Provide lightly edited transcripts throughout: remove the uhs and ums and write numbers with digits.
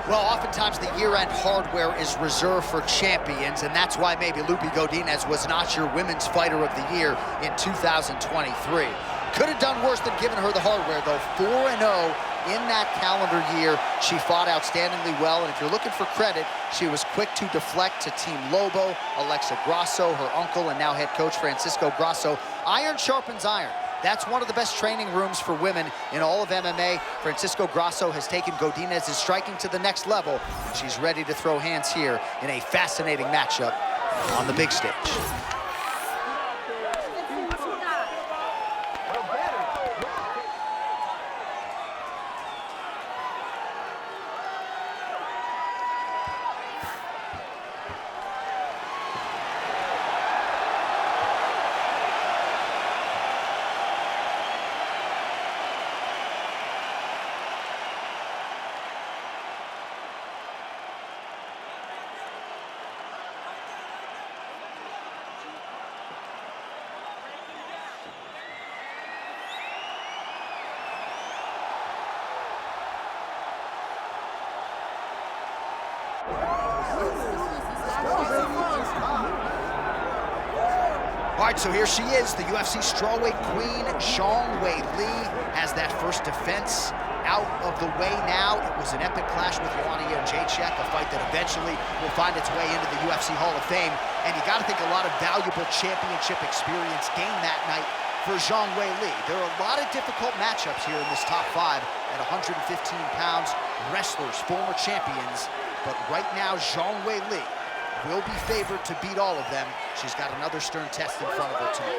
Well, oftentimes the year-end hardware is reserved for champions, and that's why maybe Loopy Godinez was not your Women's Fighter of the Year in 2023. Could have done worse than giving her the hardware, though. 4-0 in that calendar year. She fought outstandingly well, and if you're looking for credit, she was quick to deflect to Team Lobo, Alexa Grasso, her uncle, and now head coach Francisco Grasso. Iron sharpens iron. That's one of the best training rooms for women in all of MMA. Francisco Grasso has taken Godinez's striking to the next level, and she's ready to throw hands here in a fascinating matchup on the big stage. All right, so here she is, the UFC strawweight queen, Zhang Weili, has that first defense out of the way now. It was an epic clash with Joanna Jędrzejczyk, a fight that eventually will find its way into the UFC Hall of Fame. And you got to think a lot of valuable championship experience gained that night for Zhang Weili. There are a lot of difficult matchups here in this top 5 at 115 pounds, wrestlers, former champions. But right now, Zhang Weili will be favored to beat all of them. She's got another stern test in front of her tonight.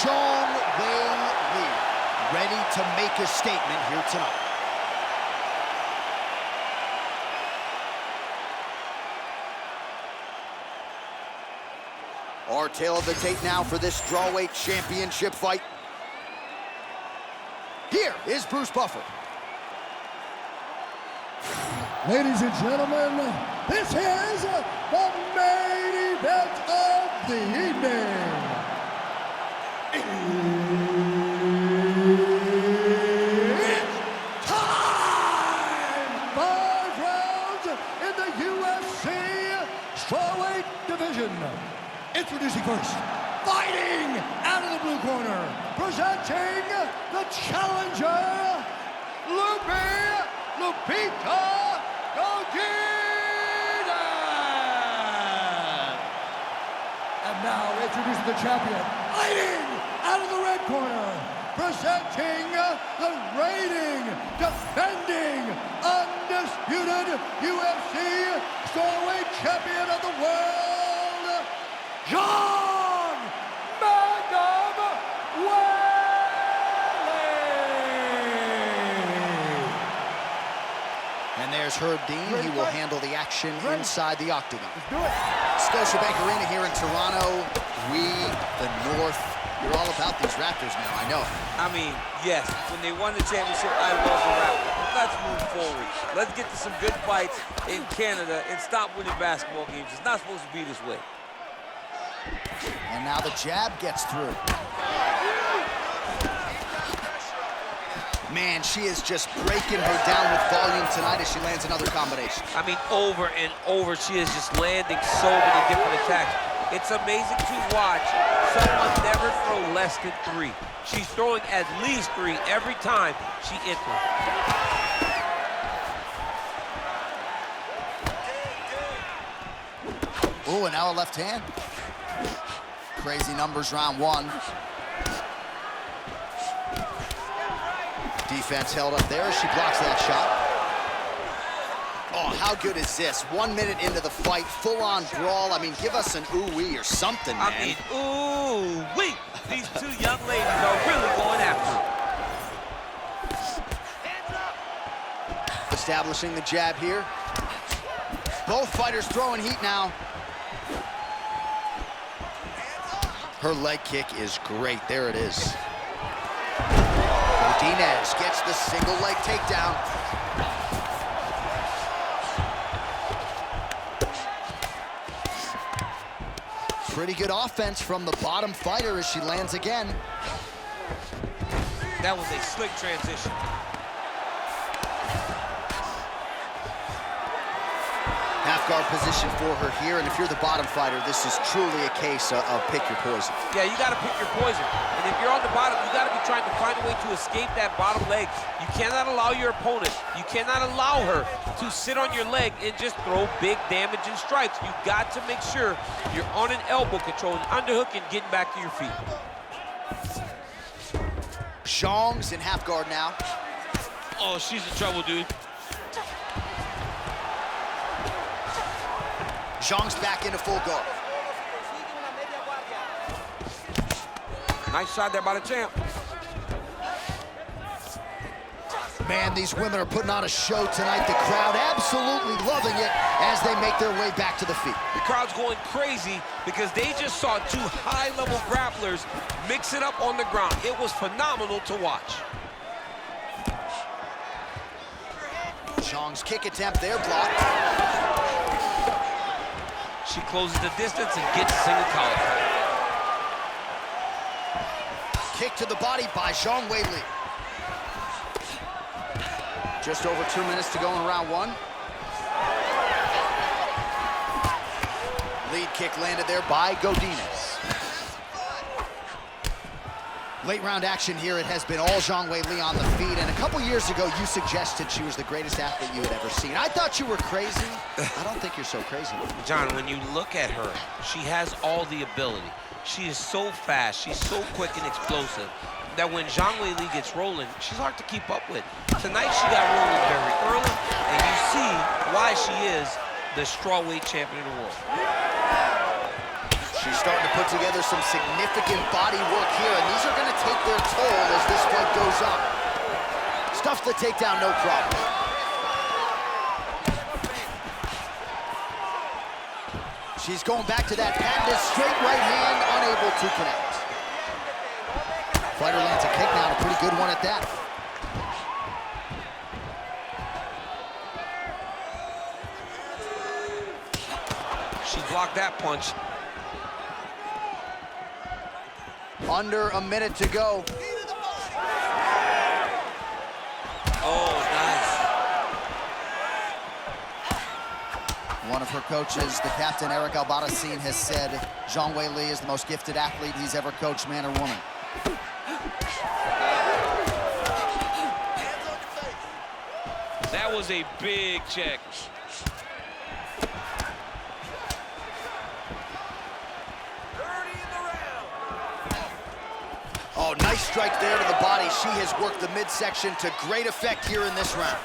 Zhang Weili, ready to make a statement here tonight. Our tale of the tape now for this strawweight championship fight. Here is Bruce Buffer. Ladies and gentlemen, this is the main event of the evening. It's time! 5 rounds in the UFC strawweight division. Introducing first, fighting out of the blue corner, presenting the challenger, Loopy Godinez. And now introducing the champion, fighting out of the red corner, presenting the reigning, defending, undisputed UFC strawweight champion of the world, Zhang Weili! And there's Herb Dean. He will handle the action inside the octagon. Scotiabank Arena here in Toronto. We, the North, you're all about these Raptors now, I know. I mean, yes, when they won the championship, I love the Raptors. Let's move forward. Let's get to some good fights in Canada and stop winning basketball games. It's not supposed to be this way. And now the jab gets through. Man, she is just breaking her down with volume tonight as she lands another combination. I mean, over and over, she is just landing so many different attacks. It's amazing to watch someone never throw less than 3. She's throwing at least 3 every time she enters. Oh, and now a left hand. Crazy numbers round 1. Defense held up there as she blocks that shot. Oh, how good is this? 1 minute into the fight, full-on brawl. I mean, give us an ooh-wee or something, man. I mean, ooh-wee. These 2 young ladies are really going after it. Establishing the jab here. Both fighters throwing heat now. Her leg kick is great. There it is. Godinez gets the single leg takedown. Pretty good offense from the bottom fighter as she lands again. That was a slick transition. Half guard position for her here, and if you're the bottom fighter, this is truly a case of pick your poison. Yeah, you gotta pick your poison. And if you're on the bottom, you gotta be trying to find a way to escape that bottom leg. You cannot allow your opponent, you cannot allow her to sit on your leg and just throw big damage and strikes. You got to make sure you're on an elbow control, an underhook, and getting back to your feet. Zhang's in half guard now. Oh, she's in trouble, dude. Zhang's back into full guard. Nice shot there by the champ. Man, these women are putting on a show tonight. The crowd absolutely loving it as they make their way back to the feet. The crowd's going crazy because they just saw two high-level grapplers mix it up on the ground. It was phenomenal to watch. Zhang's kick attempt there blocked. She closes the distance and gets a single collar. Kick to the body by Zhang Weili. Just over 2 minutes to go in round one. Lead kick landed there by Godinez. Late round action here. It has been all Zhang Weili on the feet. And a couple years ago, you suggested she was the greatest athlete you had ever seen. I thought you were crazy. I don't think you're so crazy. John, when you look at her, she has all the ability. She is so fast, she's so quick and explosive that when Zhang Weili gets rolling, she's hard to keep up with. Tonight, she got rolling very early, and you see why she is the strawweight champion of the world. She's starting to put together some significant body work here, and these are going to take their toll as this fight goes on. Stuffs the takedown, no problem. She's going back to that patented straight right hand, unable to connect. Fighter lands a kick now, a pretty good one at that. She blocked that punch. Under a minute to go. Oh, nice. One of her coaches, the captain, Eric Albarracin, has said Zhang Weili is the most gifted athlete he's ever coached, man or woman. That was a big check. Oh, nice strike there to the body. She has worked the midsection to great effect here in this round.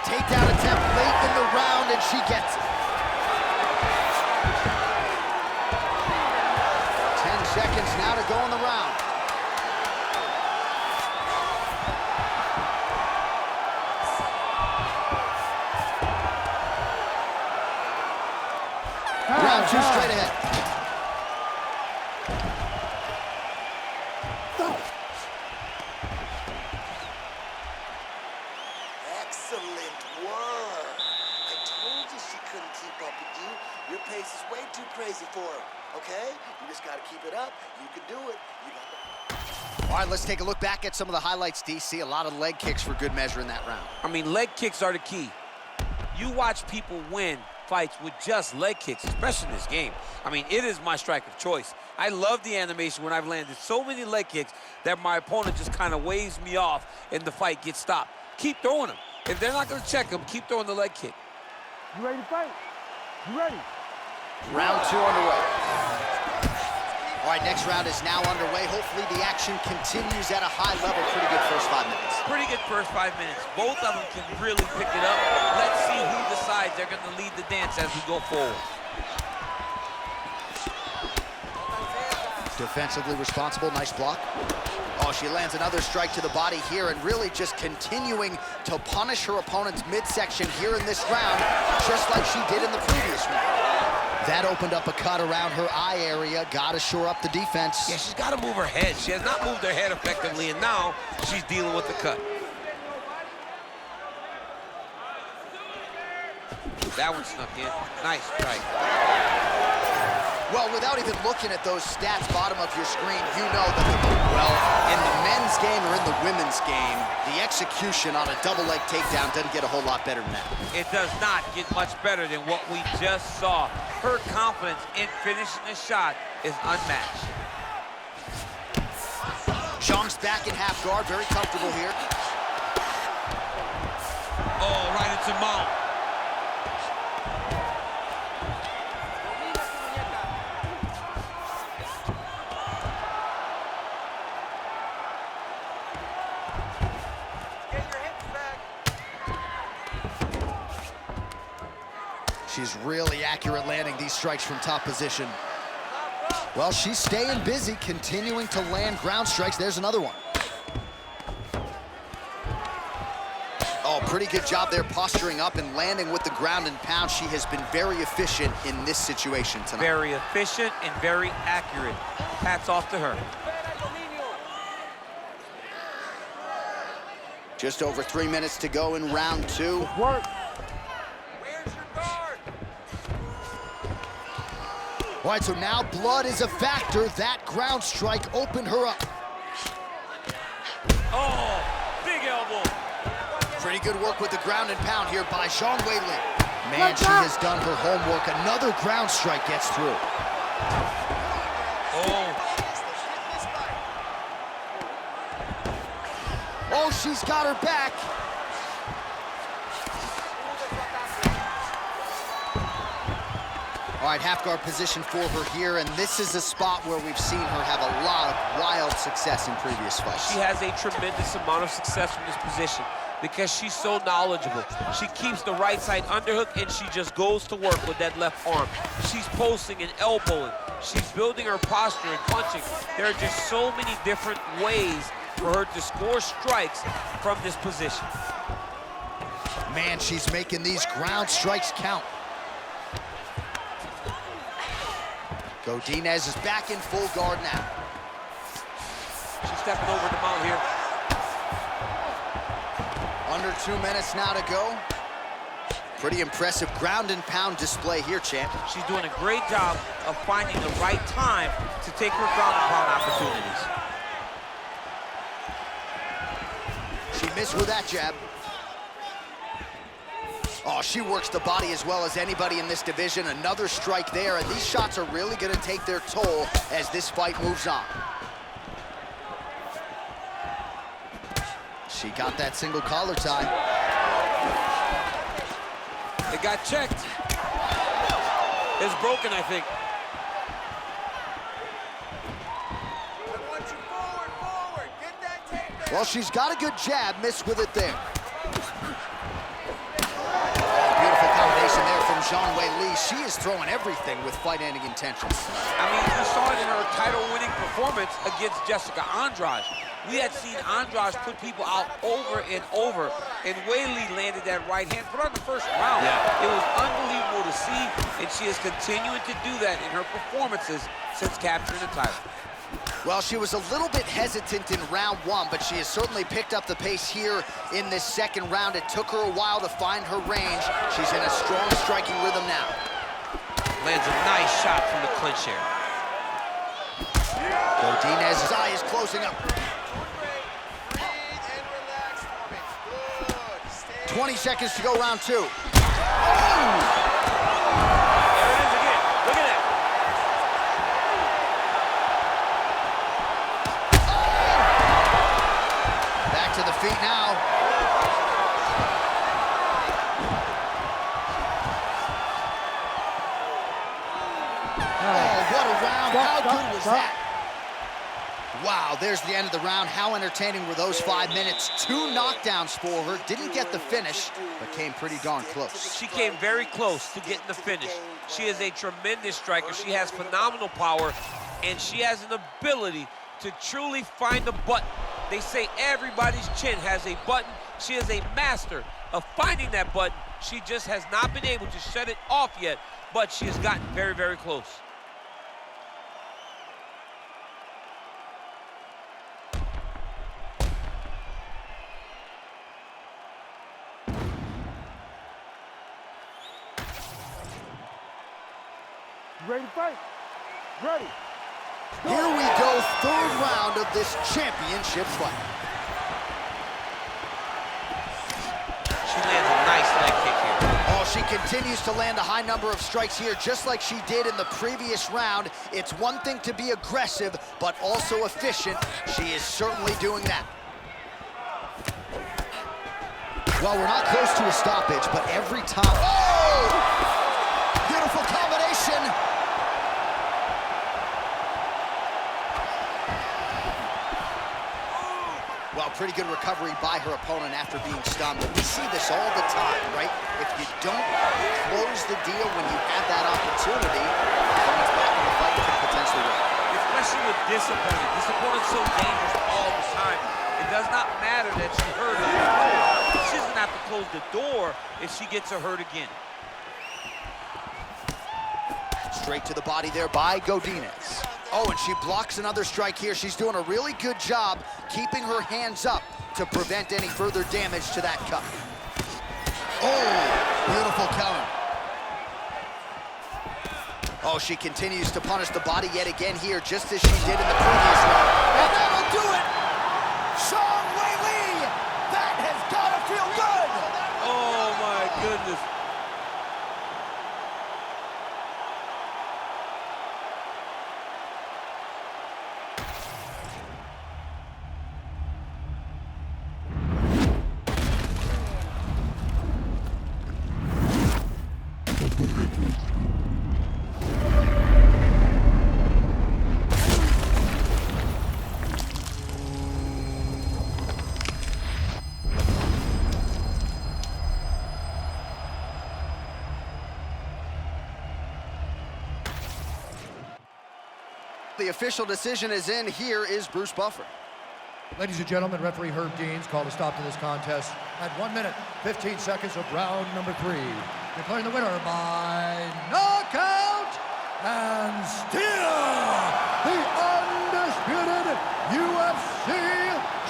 Takedown attempt late in the round, and she gets it. 10 seconds now to go in the round. Round two straight ahead. Excellent work. I told you she couldn't keep up with you. Your pace is way too crazy for her, okay? You just gotta keep it up. You can do it. You got the... All right, let's take a look back at some of the highlights, DC. A lot of leg kicks for good measure in that round. I mean, leg kicks are the key. You watch people win fights with just leg kicks, especially in this game. I mean, it is my strike of choice. I love the animation when I've landed so many leg kicks that my opponent just kind of waves me off and the fight gets stopped. Keep throwing them. If they're not going to check them, keep throwing the leg kick. You ready to fight? You ready? Round two underway. All right, next round is now underway. Hopefully the action continues at a high level. Pretty good first 5 minutes. Pretty good first 5 minutes. Both of them can really pick it up. Let's see who decides they're going to lead the dance as we go forward. Defensively responsible, nice block. Oh, she lands another strike to the body here and really just continuing to punish her opponent's midsection here in this round, just like she did in the previous round. That opened up a cut around her eye area. Got to shore up the defense. Yeah, she's got to move her head. She has not moved her head effectively, and now she's dealing with the cut. That one snuck in. Nice strike. Well, without even looking at those stats bottom of your screen, you know that in the men's game or in the women's game, the execution on a double leg takedown doesn't get a whole lot better than that. It does not get much better than what we just saw. Her confidence in finishing the shot is unmatched. Zhang's back in half guard, very comfortable here. Oh, right into mount. She's really accurate landing these strikes from top position. Well, she's staying busy, continuing to land ground strikes. There's another one. Oh, pretty good job there posturing up and landing with the ground and pound. She has been very efficient in this situation tonight. Very efficient and very accurate. Hats off to her. Just over 3 minutes to go in round 2. Work. All right, so now blood is a factor. That ground strike opened her up. Oh, big elbow. Pretty good work with the ground and pound here by Zhang Weili. Man, she has done her homework. Another ground strike gets through. Oh, she's got her back. All right, half guard position for her here, and this is a spot where we've seen her have a lot of wild success in previous fights. She has a tremendous amount of success from this position because she's so knowledgeable. She keeps the right side underhook, and she just goes to work with that left arm. She's posting and elbowing. She's building her posture and punching. There are just so many different ways for her to score strikes from this position. Man, she's making these ground strikes count. Godinez is back in full guard now. She's stepping over the mount here. Under 2 minutes now to go. Pretty impressive ground and pound display here, champ. She's doing a great job of finding the right time to take her ground and pound opportunities. She missed with that jab. Oh, she works the body as well as anybody in this division. Another strike there, and these shots are really going to take their toll as this fight moves on. She got that single collar tie. It got checked. It's broken, I think. Well, she's got a good jab, missed with it there. There from Zhang Weili. She is throwing everything with fight-ending intentions. I mean, we saw it in her title-winning performance against Jessica Andrade. We had seen Andrade put people out over and over, and Weili landed that right hand. But on the first round, it was unbelievable to see, and she is continuing to do that in her performances since capturing the title. Well, she was a little bit hesitant in round 1, but she has certainly picked up the pace here in this second round. It took her a while to find her range. She's in a strong striking rhythm now. Lands a nice shot from the clinch here. Godinez's eye is closing up. 20 seconds to go, round 2. There it is again. Look at that. To the feet now. Oh, what a round. How good was that? Wow, there's the end of the round. How entertaining were those 5 minutes? 2 knockdowns for her. Didn't get the finish, but came pretty darn close. She came very close to getting the finish. She is a tremendous striker. She has phenomenal power, and she has an ability to truly find the button. They say everybody's chin has a button. She is a master of finding that button. She just has not been able to shut it off yet, but she has gotten very, very close. You ready to fight? Ready. Here we go, third round of this championship fight. She lands a nice leg kick here. Oh, she continues to land a high number of strikes here, just like she did in the previous round. It's one thing to be aggressive, but also efficient. She is certainly doing that. Well, we're not close to a stoppage, but every time... Oh! Beautiful combination. Well, pretty good recovery by her opponent after being stunned. But we see this all the time, right? If you don't close the deal when you have that opportunity, opponent's back in the fight could potentially win. Especially with this opponent. This opponent's so dangerous all the time. It does not matter that she hurt her before. She doesn't have to close the door if she gets her hurt again. Straight to the body there by Godinez. Oh, and she blocks another strike here. She's doing a really good job keeping her hands up to prevent any further damage to that cup. Oh, beautiful counter. Oh, she continues to punish the body yet again here, just as she did in the previous round. And that'll do it! Zhang Weili! That has gotta feel good! Oh my goodness. The official decision is in. Here is Bruce Buffer. Ladies and gentlemen, referee Herb Deans called a stop to this contest at 1 minute, 15 seconds of round number 3. Declaring the winner by knockout and still the undisputed UFC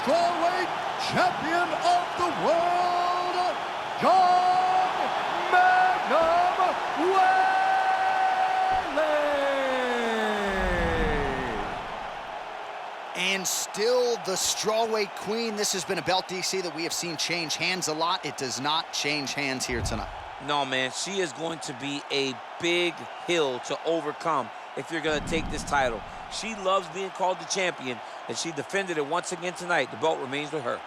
strawweight champion of the world, Zhang Weili. And still the strawweight queen. This has been a belt, DC, that we have seen change hands a lot. It does not change hands here tonight. No, man, she is going to be a big hill to overcome if you're going to take this title. She loves being called the champion, and she defended it once again tonight. The belt remains with her.